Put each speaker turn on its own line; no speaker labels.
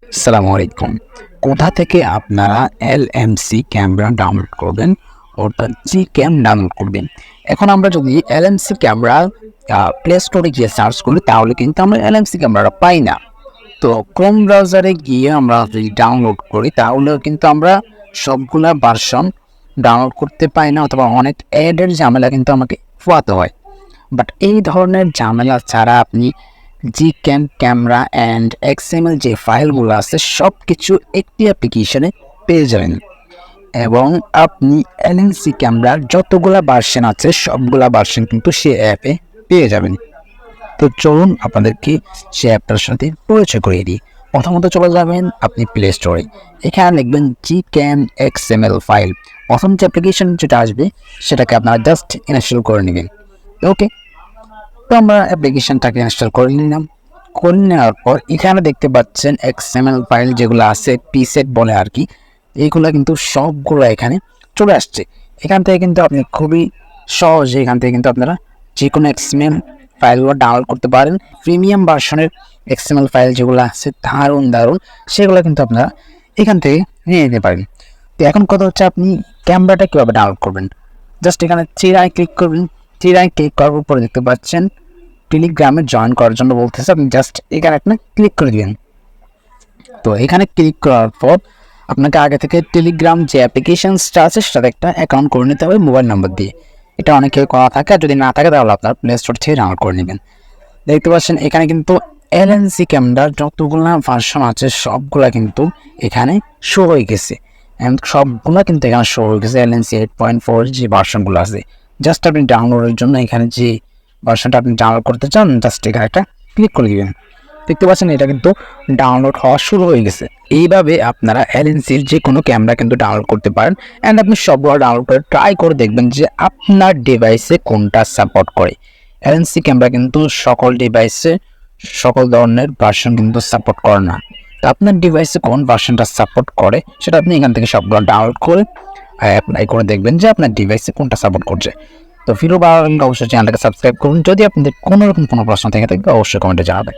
আসসালামু আলাইকুম। কোথা থেকে আপনারা এলএমসি ক্যামেরা ডাউনলোড করবেন, অর্থাৎ জিক্যাম ডাউনলোড করবেন। এখন আমরা যদি এলএমসি ক্যামেরা প্লে স্টোরে গিয়ে সার্চ করি তাহলে কিন্তু আমরা এলএমসি ক্যামেরাটা পাই না। তো ক্রোম ব্রাউজারে গিয়ে আমরা যদি ডাউনলোড করি তাহলে কিন্তু আমরা সবগুলা ভার্সন ডাউনলোড করতে পাই না, অথবা অনেক অ্যাডের ঝামেলা কিন্তু আমাকে পোয়াতে হয়। বাট এই ধরনের ঝামেলা ছাড়া আপনি Gcam ক্যামেরা অ্যান্ড XML যে ফাইলগুলো আছে সব কিছু একটি অ্যাপ্লিকেশনে পেয়ে যাবেন, এবং আপনি LMC ক্যামেরার যতগুলা ভার্সন আছে সবগুলা ভার্সন কিন্তু সে অ্যাপে পেয়ে যাবেন। তো চলুন আপনাদেরকে সে অ্যাপটার সাথে পরিচয় করিয়ে দিই। প্রথমত চলে যাবেন আপনি প্লে স্টোরে, এখানে লিখবেন Gcam XML ফাইল। প্রথম যে অ্যাপ্লিকেশন যেটা আসবে সেটাকে আপনারা জাস্ট ইনস্টল করে নেবেন। ওকে, তো আমরা অ্যাপ্লিকেশনটাকে ইনস্টল করে নিলাম। করে নেওয়ার পর এখানে দেখতে পাচ্ছেন XML ফাইল যেগুলো আছে, পিসেট বলে আর কি, এইগুলো কিন্তু সবগুলো এখানে চলে আসছে। এখান থেকে কিন্তু আপনি খুবই সহজে এখান থেকে কিন্তু আপনারা যে কোনো XML ফাইলগুলো ডাউনলোড করতে পারেন। প্রিমিয়াম ভার্সনের XML ফাইল যেগুলো আছে দারুণ সেগুলো কিন্তু আপনারা এখান থেকে নিয়ে নিতে পারেন। তো এখন কথা হচ্ছে আপনি ক্যামেরাটা কীভাবে ডাউনলোড করবেন। জাস্ট এখানে চিরায় ক্লিক করবেন। চিরায় ক্লিক করার পরে দেখতে পাচ্ছেন টেলিগ্রামে জয়েন করার জন্য বলতেছে, আপনি জাস্ট এখানে একটা ক্লিক করে দিবেন। তো এখানে ক্লিক করার পর আপনাকে আগে থেকে টেলিগ্রাম যে অ্যাপ্লিকেশনসটা আছে সেটাতে একটা অ্যাকাউন্ট করে নিতে হবে মোবাইল নাম্বার দিয়ে। এটা অনেকের করা থাকে, আর যদি না থাকে তাহলে আপনার প্লে স্টোর থেকে ডাউনলোড করে নেবেন। দেখতে পাচ্ছেন এখানে কিন্তু এলএনসি ক্যামেরার যতগুলো ভার্সন আছে সবগুলা কিন্তু এখানে শো হয়ে গেছে, সবগুলো কিন্তু এখানে শো হয়ে গেছে। LMC 8.4 যে ভার্সনগুলো আছে, জাস্ট আপনি ডাউনলোডের জন্য এখানে যে ভার্সনটা আপনি ডাউনলোড করতে চান জাস্ট এখানে একটা ক্লিক করে দিবেন। দেখতে পাচ্ছেন এটা কিন্তু ডাউনলোড হওয়া শুরু হয়ে গেছে। এইভাবে আপনারা এলএনসির যে কোনো ক্যামেরা কিন্তু ডাউনলোড করতে পারেন, অ্যান্ড আপনি সবগুলো ডাউনলোড করে ট্রাই করে দেখবেন যে আপনার ডিভাইসে কোনটা সাপোর্ট করে। এলএনসি ক্যামেরা কিন্তু সকল ডিভাইসে সকল ধরনের ভার্সন কিন্তু সাপোর্ট করে না। তো আপনার ডিভাইসে কোন ভার্সনটা সাপোর্ট করে সেটা আপনি এখান থেকে সবগুলো ডাউনলোড করে অ্যাপ্লাই করে দেখবেন যে আপনার ডিভাইসে কোনটা সাপোর্ট করছে। তো ভিডিও ভালো লাগলে অবশ্যই চ্যানেলটাকে সাবস্ক্রাইব করুন। যদি আপনাদের কোনো রকম কোনো প্রশ্ন থেকে থাকে অবশ্যই কমেন্টে জানাবেন।